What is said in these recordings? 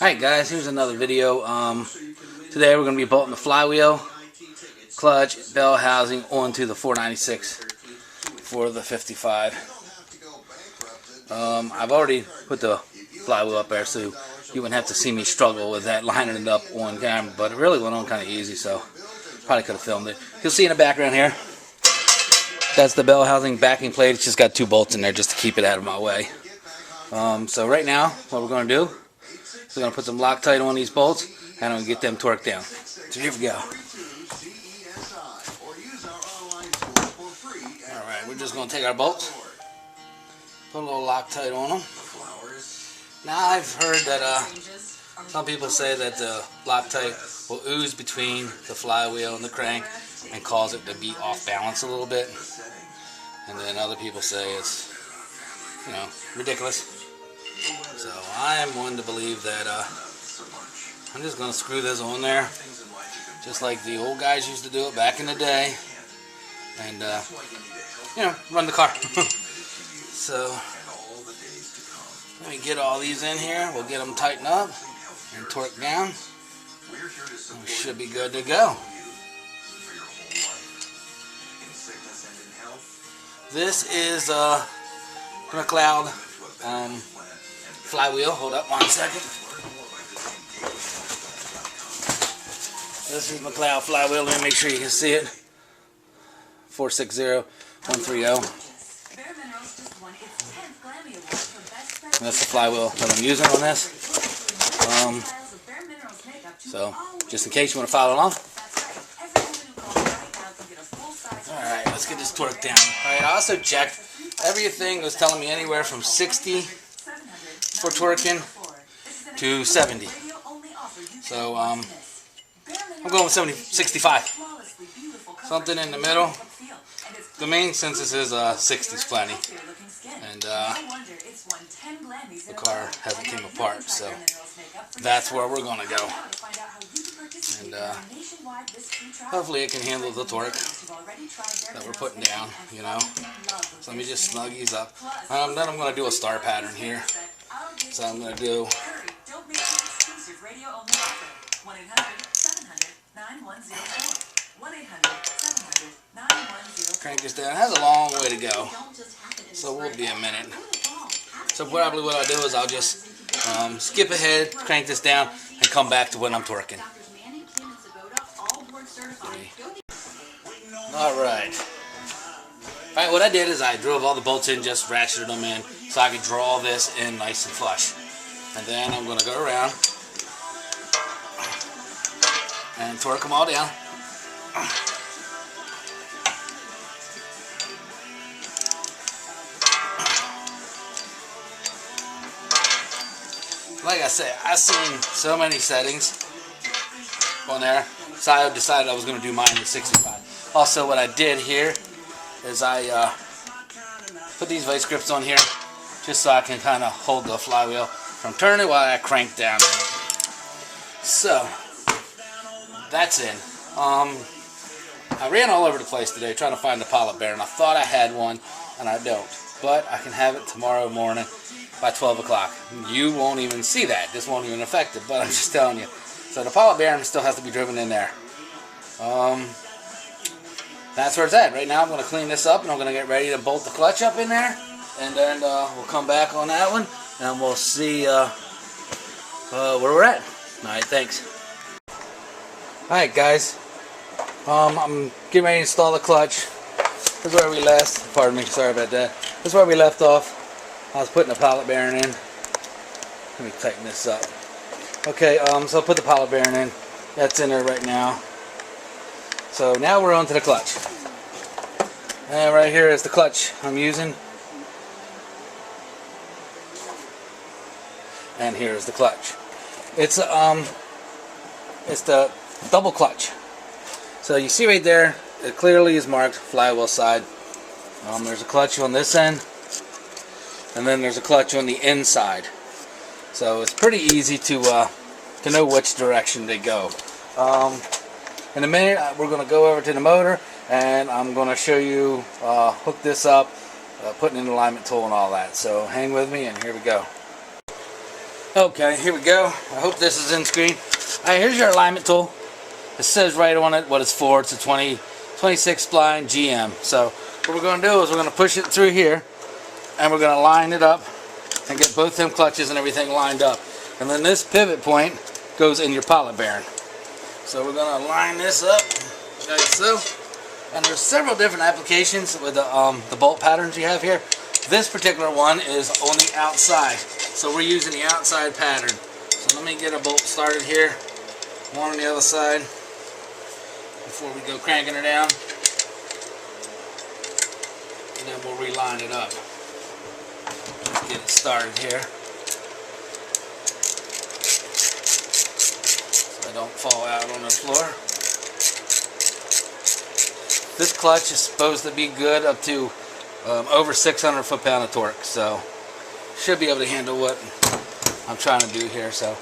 Alright guys, here's another video. Today we're going to be bolting the flywheel, clutch, bell housing onto the 496 for the 55. I've already put the flywheel up there so you wouldn't have to see me struggle with that, lining it up on camera, but it really went on kind of easy, so probably could have filmed it. You'll see in the background here, that's the bell housing backing plate. It's just got 2 bolts in there just to keep it out of my way. So right now, what we're going to do, we're going to put some Loctite on these bolts, and I'm going to get them torqued down. So here we go. Alright, we're just going to take our bolts, put a little Loctite on them. Now I've heard that some people say that the Loctite will ooze between the flywheel and the crank and cause it to be off balance a little bit. And then other people say it's, you know, ridiculous. So I am one to believe that I'm just going to screw this on there, just like the old guys used to do it back in the day, and you know, run the car. So let me get all these in here. We'll get them tightened up and torqued down. We should be good to go. This is McLeod flywheel. Hold up 1 second. This is McLeod flywheel. Let me make sure you can see it. 460130. That's the flywheel that I'm using on this. So just in case you want to follow along. Alright, let's get this torqued down. Alright, I also checked. Everything was telling me anywhere from 60 for torquing to 70. So I'm going with 65. Something in the middle. The main census is 60's plenty. And the car hasn't came apart, so that's where we're going to go. And hopefully it can handle the torque that we're putting down, you know. So let me just snug these up. Then I'm going to do a star pattern here. So I'm going to do crank this down. It has a long way to go, so we'll be a minute. So probably what I'll do is I'll just skip ahead, crank this down, and come back to when I'm torquing. Alright, what I did is I drove all the bolts in, just ratcheted them in, so I could draw this in nice and flush. And then I'm going to go around and torque them all down. Like I said, I've seen so many settings on there, so I decided I was going to do mine at 65. Also, what I did here is I put these vice grips on here just so I can kind of hold the flywheel from turning while I crank down. So that's in. I ran all over the place today trying to find the pilot bearing. I thought I had one, and I don't. But I can have it tomorrow morning by 12 o'clock. You won't even see that. This won't even affect it, but I'm just telling you. So the pilot bearing still has to be driven in there. That's where it's at. Right now I'm going to clean this up, and I'm going to get ready to bolt the clutch up in there. And then we'll come back on that one, and we'll see where we're at. Alright, thanks. Alright guys, I'm getting ready to install the clutch. This is where we left, pardon me, sorry about that. This is where we left off. I was putting the pilot bearing in. Let me tighten this up. Okay, so I'll put the pilot bearing in. That's in there right now. So now we're on to the clutch. And right here is the clutch I'm using. And here's the clutch. It's the double clutch. So you see right there, it clearly is marked flywheel side. There's a clutch on this end, and then there's a clutch on the inside. So it's pretty easy to know which direction they go. In a minute, we're going to go over to the motor, and I'm going to show you hook this up, putting in the alignment tool and all that. So hang with me, and here we go. Okay, here we go. I hope this is in screen. Alright, here's your alignment tool. It says right on it what it's for. It's a 26 spline GM. So what we're going to do is we're going to push it through here, and we're going to line it up and get both them clutches and everything lined up. And then this pivot point goes in your pilot bearing. So we're going to line this up like so. And there's several different applications with the bolt patterns you have here. This particular one is on the outside. So we're using the outside pattern. So let me get a bolt started here. One on the other side before we go cranking her down. And then we'll reline it up. Let's get it started here. So I don't fall out on the floor. This clutch is supposed to be good up to over 600 foot-pound of torque, so should be able to handle what I'm trying to do here. So,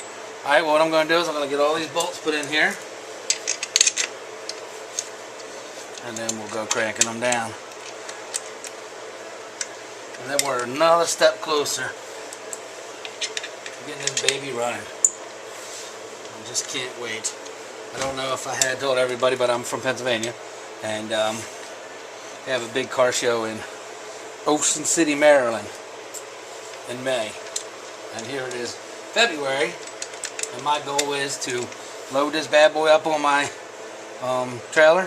alright, what I'm going to do is I'm going to get all these bolts put in here, and then we'll go cranking them down. And then we're another step closer to getting this baby running. I just can't wait. I don't know if I had told everybody, but I'm from Pennsylvania. And they have a big car show in Ocean City, Maryland in May. And here it is, February. And my goal is to load this bad boy up on my trailer,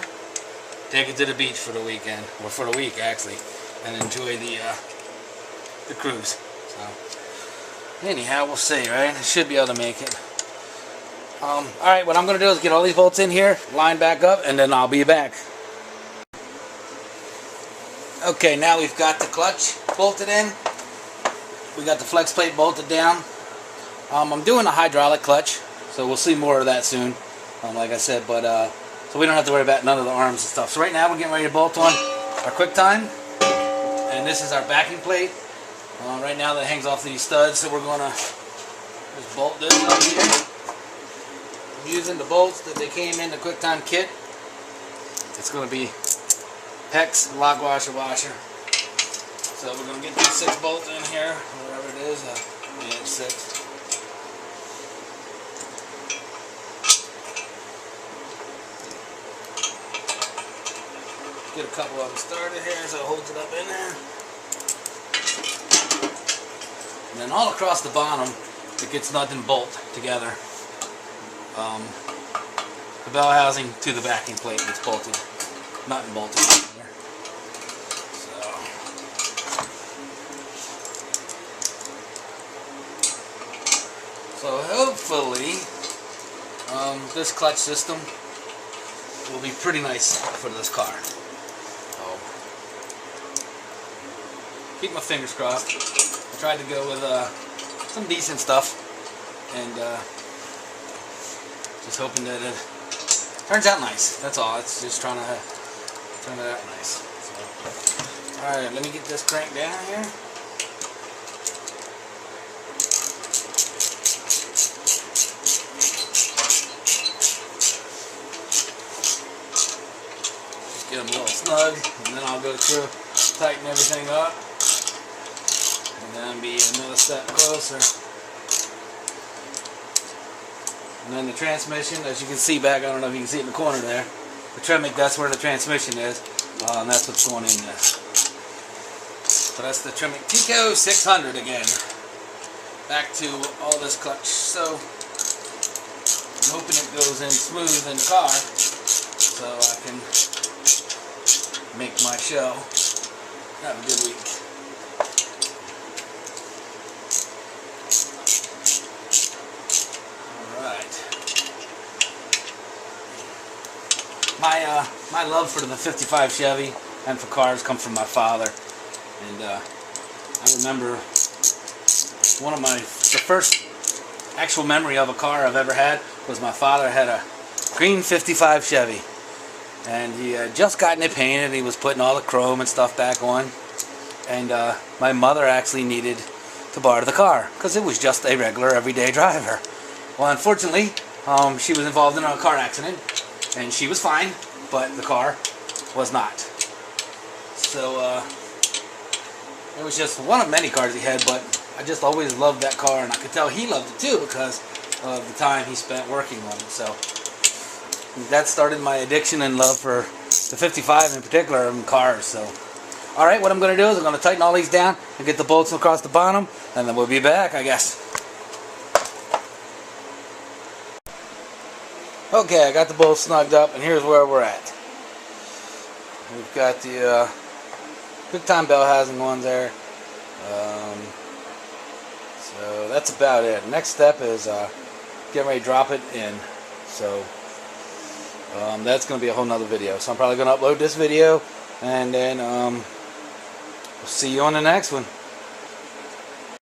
take it to the beach for the weekend, or for the week actually, and enjoy the cruise. So anyhow, we'll see, right? I should be able to make it. Alright, what I'm going to do is get all these bolts in here, line back up, and then I'll be back. Okay, now we've got the clutch bolted in. We got the flex plate bolted down. I'm doing a hydraulic clutch, so we'll see more of that soon, like I said, but so we don't have to worry about none of the arms and stuff. So right now we're getting ready to bolt on our QuickTime, and this is our backing plate. Right now that hangs off these studs, so we're going to just bolt this up here. I'm using the bolts that they came in the QuickTime kit. It's going to be hex lock washer. So we're going to get these 6 bolts in here, whatever it is. Yeah, it's 6. Get a couple of them started here so it holds it up in there. And then all across the bottom, it gets nut and bolt together. The bell housing to the backing plate gets bolted, nut and bolted together. So hopefully this clutch system will be pretty nice for this car. So keep my fingers crossed. I tried to go with some decent stuff, and just hoping that it turns out nice. That's all. It's just trying to turn it out nice. So, all right, let me get this cranked down here. Get them a little snug, and then I'll go through, tighten everything up, and then be another step closer. And then the transmission, as you can see back, I don't know if you can see it in the corner there, the Tremec, that's where the transmission is, and that's what's going in there. So that's the Tremec Tico 600 again. Back to all this clutch. So I'm hoping it goes in smooth in the car, so I can make my show. Have a good week. Alright. My love for the 55 Chevy and for cars come from my father. And I remember the first actual memory of a car I've ever had was my father had a green 55 Chevy. And he had just gotten it painted, and he was putting all the chrome and stuff back on. And my mother actually needed to borrow the car because it was just a regular everyday driver. Well, unfortunately, she was involved in a car accident, and she was fine, but the car was not. So it was just one of many cars he had, but I just always loved that car, and I could tell he loved it too because of the time he spent working on it. So that started my addiction and love for the 55 in particular in cars. So, all right, what I'm going to do is I'm going to tighten all these down and get the bolts across the bottom, and then we'll be back, I guess. Okay, I got the bolts snugged up, and here's where we're at. We've got the quick time bell housing ones there. So that's about it. Next step is getting ready to drop it in. So that's going to be a whole nother video. So I'm probably going to upload this video, and then we'll see you on the next one.